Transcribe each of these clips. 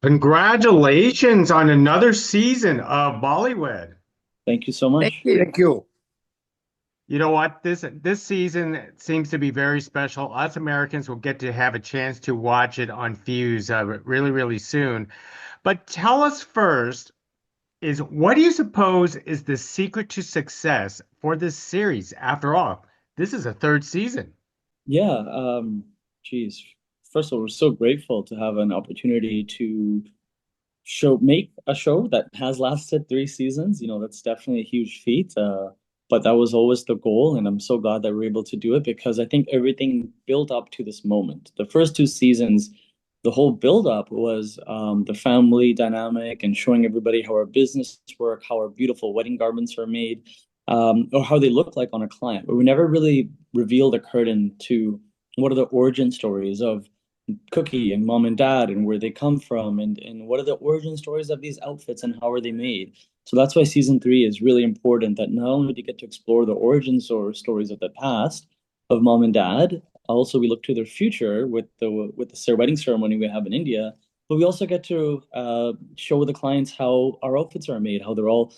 Congratulations on another season of Bollywood. Thank you so Thank much. you. Thank you. You know what? This season seems to be very special. Us Americans will get to have a chance to watch it on Fuse really, really soon. But tell us first, is what do you suppose is the secret to success for this series? After all, this is a third season. Yeah, geez. First of all, we're so grateful to have an opportunity to make a show that has lasted 3 seasons. That's definitely a huge feat. But that was always the goal, and I'm so glad that we're able to do it because I think everything built up to this moment. The first 2 seasons, the whole build up was the family dynamic and showing everybody how our business work, how our beautiful wedding garments are made, or how they look like on a client. But we never really revealed the curtain to what are the origin stories of Cookie and mom and dad and where they come from and what are the origin stories of these outfits and how are they made. So that's why season 3 is really important, that not only do you get to explore the origins or stories of the past of mom and dad, also we look to their future with the wedding ceremony we have in India, but we also get to show the clients how our outfits are made, how they're all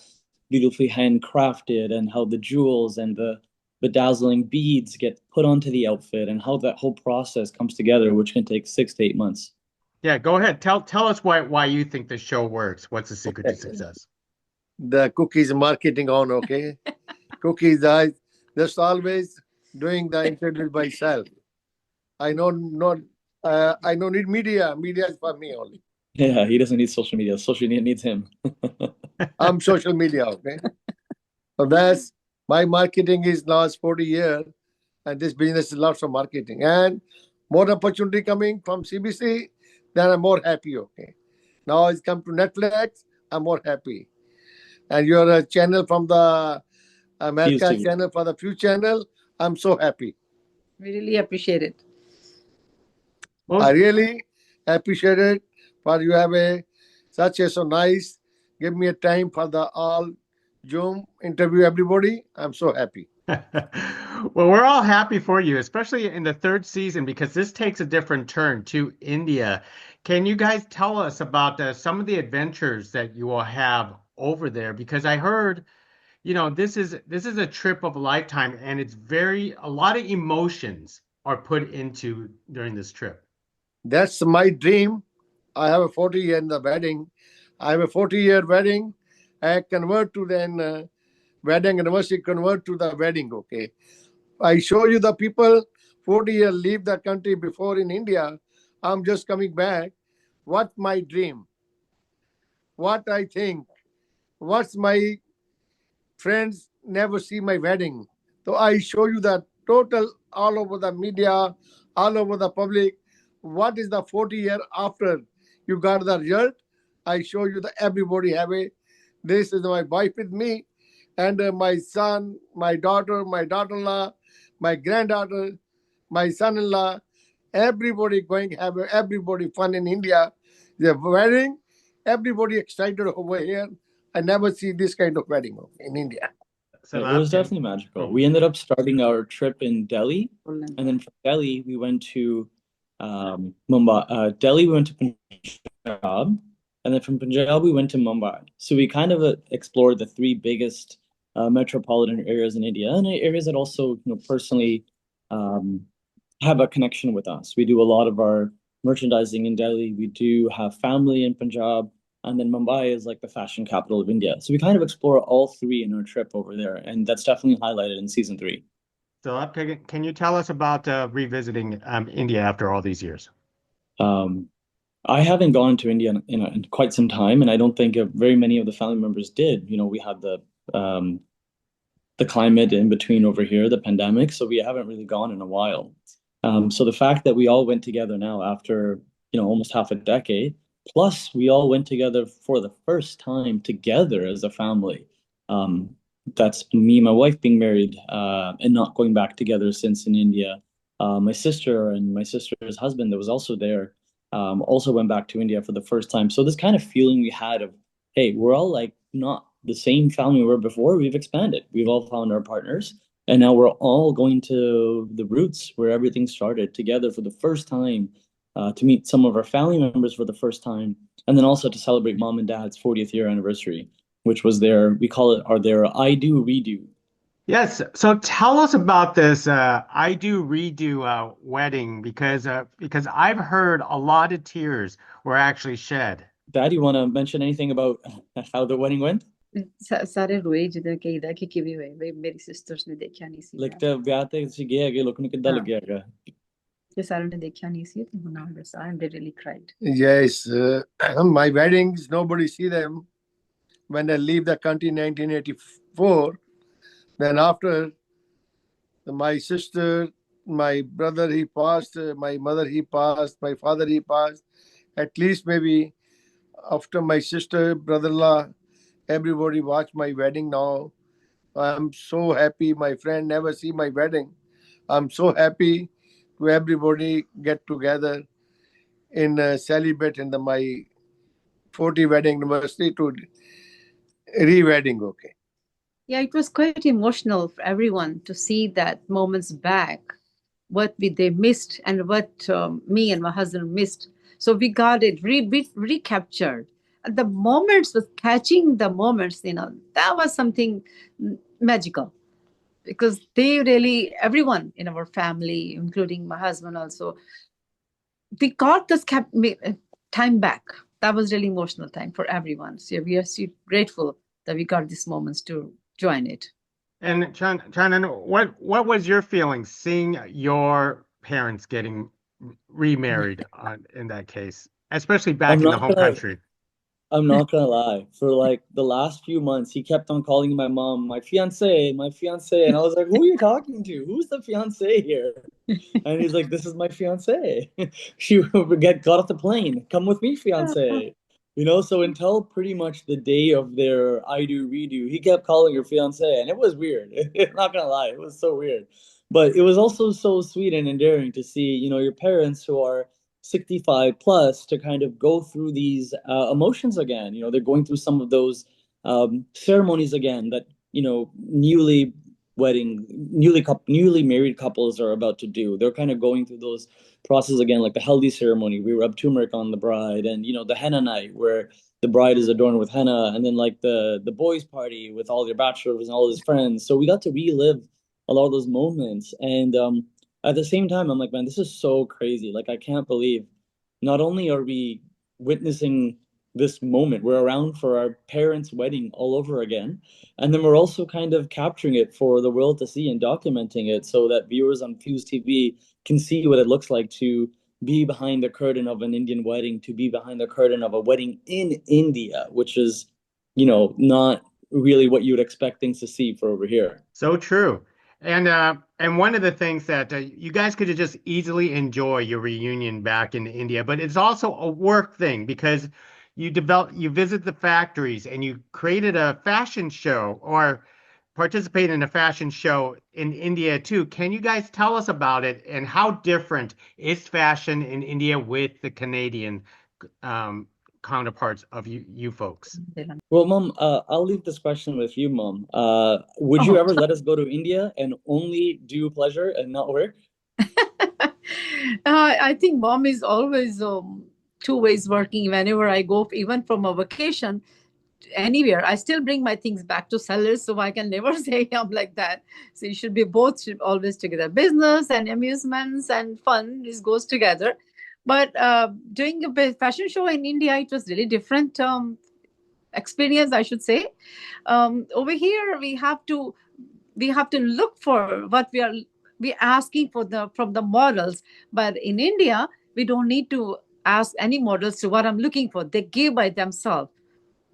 beautifully handcrafted, and how the jewels and the bedazzling beads get put onto the outfit, and how that whole process comes together, which can take 6 to 8 months. Yeah, go ahead. Tell us why you think the show works. What's the secret to Okay. success? The cookies marketing on, okay? Cookies, I just always doing the interview myself. I know not I don't need media. Media is for me only. Yeah, he doesn't need social media. Social media needs him. I'm social media, okay? So that's my marketing is last 40 years, and this business is lots of marketing. And more opportunity coming from CBC, then I'm more happy, okay? Now it's come to Netflix, I'm more happy. And you're a channel from the He used America to. channel for the Few channel, I'm so happy. We really appreciate it. I Well, really appreciate it for you have a such a so nice. Give me a time for the all Zoom interview everybody. I'm so happy. well, we're all happy for you, especially in the third season, because this takes a different turn to India. Can you guys tell us about some of the adventures that you will have over there? Because I heard, this is a trip of a lifetime, and it's a lot of emotions are put into during this trip. That's my dream. I have a 40 year in the wedding. I have a 40-year wedding. I convert to then wedding anniversary, convert to the wedding. Okay. I show you the people 40 years leave the country before in India. I'm just coming back. What my dream? What I think? What's my friends never see my wedding? So I show you the total all over the media, all over the public. What is the 40 year after you got the result? I show you that everybody have a. This is my wife with me, and my son, my daughter, my daughter-in-law, my granddaughter, my son-in-law. Everybody going have everybody fun in India. The wedding, everybody excited over here. I never see this kind of wedding in India. It was Sarab, definitely magical. oh, We ended up starting our trip in Delhi, Poland. and then from Delhi we went to Mumbai. Delhi we went to Punjab, and then from Punjab we went to Mumbai. So we kind of explored the three biggest metropolitan areas in India, and areas that also, personally um, have a connection with us. We do a lot of our merchandising in Delhi. We do have family in Punjab, and then Mumbai is like the fashion capital of India. So we kind of explore all three in our trip over there, and that's definitely highlighted in season 3. Sarab, can you tell us about revisiting India after all these years? Um, I haven't gone to India in quite some time, and I don't think very many of the family members did. We had um, the climate in between over here, the pandemic, so we haven't really gone in a while. So the fact that we all went together now after almost half a decade, plus we all went together for the first time together as a family. Um, that's me and my wife being married and not going back together since in India. My sister and my sister's husband that was also there also went back to India for the first time. So this kind of feeling we had of, hey, we're all like not the same family we were before. We've expanded. We've all found our partners. And now we're all going to the roots where everything started together for the first time to meet some of our family members for the first time, and then also to celebrate mom and dad's 40th year anniversary, which was we call it their I do redo. Yes. So tell us about this I do redo wedding because I've heard a lot of tears were actually shed. Dad, you want to mention anything about how the wedding went? सारे रोए जिद्दां कहीदा कि किवें होए वे मेरी sisters ने देखा नहीं सी Like the ਵਿਆਹ ਤੇ ਤੁਸੀਂ ਗਏ ਹੈਗੇ ਲੋਕਾਂ ਨੂੰ ਕਿੱਦਾਂ हाँ ਲੱਗਿਆ ਹੈਗਾ? कि सारों ने देखा नहीं सी तो now this and they really cried. Yes, my weddings, nobody see them when I leave the country in 1984. Then after my sister, my brother, he passed, my mother, he passed, my father, he passed. At least maybe after my sister, brother-in-law, everybody watch my wedding now. I'm so happy. My friend never see my wedding. I'm so happy to everybody get together in celebrate in my 40 wedding anniversary to re-wedding. Okay. Yeah, it was quite emotional for everyone to see that moments back, what they missed and what me and my husband missed. So we got it recaptured. And the moments was catching the moments, that was something magical because they really, everyone in our family, including my husband also, we got this time back. That was really emotional time for everyone. So we are so grateful that we got these moments to join it. And Chandan, what was your feeling seeing your parents getting remarried in that case, especially back in the home country? I'm not gonna lie. For like the last few months, he kept on calling my mom, my fiance, and I was like, "Who are you talking to? Who's the fiance here?" And he's like, "This is my fiance. She got off the plane. Come with me, fiance." So until pretty much the day of their I do redo, he kept calling her fiance, and it was weird. Not gonna lie, it was so weird. But it was also so sweet and endearing to see, your parents who are 65 plus to kind of go through these emotions again. They're going through some of those ceremonies again that, newly married couples are about to do. They're kind of going through those processes again, like the haldi ceremony. We rub turmeric on the bride, and the henna night where the bride is adorned with henna, and then like the boys' party with all their bachelors and all his friends. So we got to relive a lot of those moments, and at the same time, I'm like, man, this is so crazy. Like, I can't believe not only are we witnessing this moment, we're around for our parents' wedding all over again. And then we're also kind of capturing it for the world to see and documenting it so that viewers on Fuse TV can see what it looks like to be behind the curtain of an Indian wedding, to be behind the curtain of a wedding in India, which is, not really what you would expect things to see for over here. So true. And one of the things that you guys could just easily enjoy your reunion back in India, but it's also a work thing because you visit the factories and you created a fashion show or participate in a fashion show in India too. Can you guys tell us about it and how different is fashion in India with the Canadian counterparts of you folks? Well, Mom, I'll leave this question with you, Mom. Would you ever let us go to India and only do pleasure and not work? I think Mom is always 2 ways working. Whenever I go, even from a vacation, anywhere, I still bring my things back to sellers, so I can never say I'm like that. So you should always together. Business and amusements and fun, this goes together. But doing a fashion show in India, it was really different experience, I should say. Over here, we have to look for what we're asking from the models. But in India, we don't need to ask any models to what I'm looking for. They give by themselves.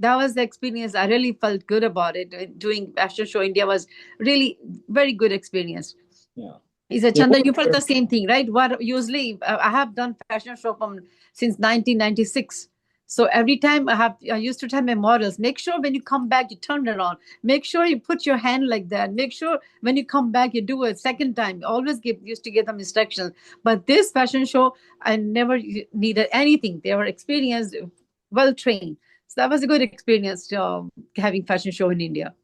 That was the experience. I really felt good about it. Doing fashion show India was really very good experience. Yeah. Is it Chandan? You felt the same thing, right? What usually I have done fashion show since 1996. So every time I used to tell my models, make sure when you come back, you turn it on. Make sure you put your hand like that. Make sure when you come back, you do it second time. Always used to give them instructions. But this fashion show, I never needed anything. They were experienced, well trained. So that was a good experience having fashion show in India.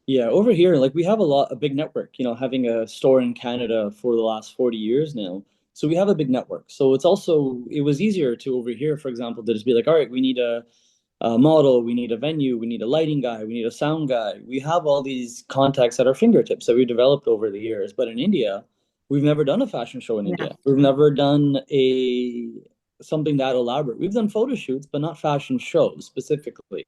Yeah, over here, like we have a big network, having a store in Canada for the last 40 years now. So we have a big network. So it was easier to over here, for example, to just be like, all right, we need a model, we need a venue, we need a lighting guy, we need a sound guy. We have all these contacts at our fingertips that we developed over the years. But in India, we've never done a fashion show in India. We've never done something that elaborate. We've done photo shoots, but not fashion shows specifically.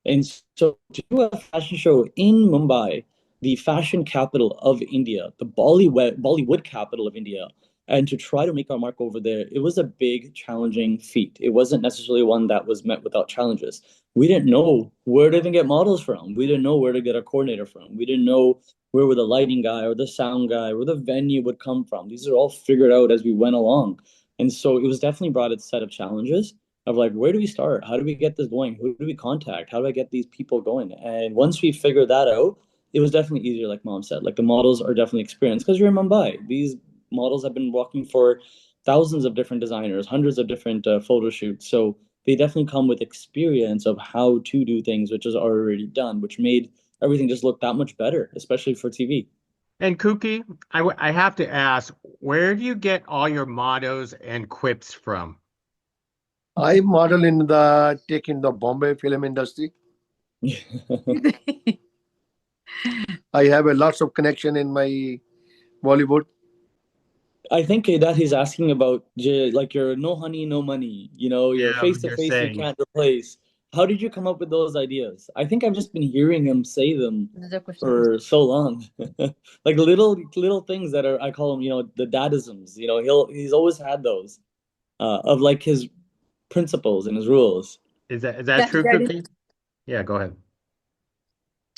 And so to do a fashion show in Mumbai, the fashion capital of India, the Bollywood capital of India, and to try to make our mark over there, it was a big, challenging feat. It wasn't necessarily one that was met without challenges. We didn't know where to even get models from. We didn't know where to get a coordinator from. We didn't know where would the lighting guy or the sound guy or the venue would come from. These are all figured out as we went along. And so it was definitely brought a set of challenges of like, where do we start? How do we get this going? Who do we contact? How do I get these people going? And once we figured that out, it was definitely easier, like Mom said. Like the models are definitely experienced because you're in Mumbai. These models have been working for thousands of different designers, hundreds of different photo shoots. So they definitely come with experience of how to do things, which is already done, which made everything just look that much better, especially for TV. And Kuki, I have to ask, where do you get all your mottos and quips from? I model in the Bombay film industry. I have a lots of connection in my Bollywood. I think that he's asking about like your no honey, no money, your Yeah, face to you're face you saying. can't replace. How did you come up with those ideas? I think I've just been hearing him say them for so long. Like little things that I call them, the dadisms. He's always had those of like his principles and his rules. Is that true, Kuki? Yeah, go ahead.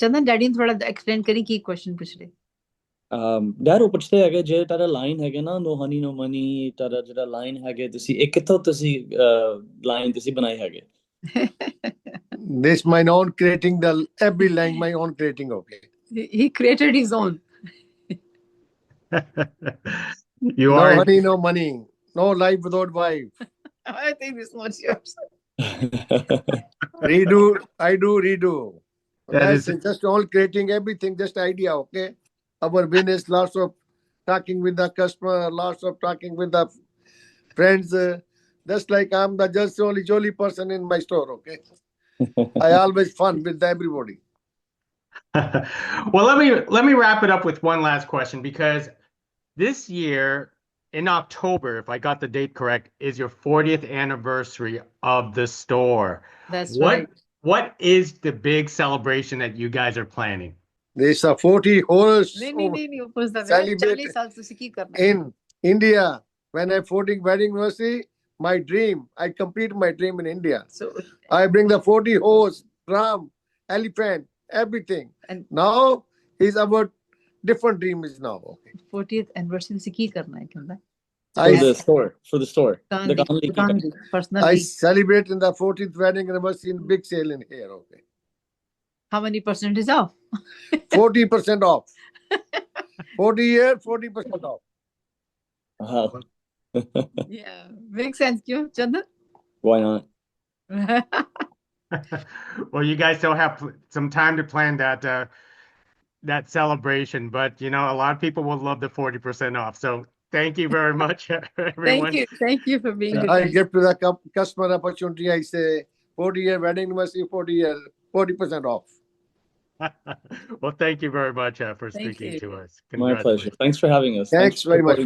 Chandan daddy ने थोड़ा explain करी की question पूछ रहे dad ਉਹ ਪੁੱਛਦੇ ਹੈਗੇ ਜੇ ਤੁਹਾਡਾ ਲਾਈਨ ਹੈਗੇ ਨਾ no honey no money ਤੁਹਾਡਾ ਜਿਹੜਾ ਲਾਈਨ ਹੈਗੇ ਤੁਸੀਂ ਇਹ ਕਿੱਥੋਂ ਤੁਸੀਂ ਲਾਈਨ ਤੁਸੀਂ ਬਣਾਏ ਹੈਗੇ This my own creating every line my own creating. Okay. He created his own. You No are honey, no money. No life without wife. I think this one's yours. Redo. I do redo. That is just all creating everything, just idea. Okay. Our business, lots of talking with the customer, lots of talking with the friends. Just like I'm the just only jolly person in my store. Okay. I always fun with everybody. Well, let me wrap it up with one last question because this year in October, if I got the date correct, is your 40th anniversary of the store. That's right. What is the big celebration that you guys are planning? There's a 40 horse celebrate in India. When I'm 40th wedding anniversary, my dream, I complete my dream in India. So I bring the 40 horse, drum, elephant, everything. And now is about different dream is now. Okay. 40th anniversary se ki karna hai kya? For the store. Personally. I celebrate in the 40th wedding anniversary in big sale in here. Okay. How many percent is off? 40% off. 40 year, 40% off. Wow. Yeah, makes sense. Kyun, Chandan? Why not? Well, you guys still have some time to plan that celebration, but a lot of people will love the 40% off. So thank you very much, everyone. Thank you for being here. I give to the customer opportunity. I say 40-year wedding anniversary, 40% off. Well, thank you very much for speaking to us. My pleasure. Thanks for having us. Thanks very much.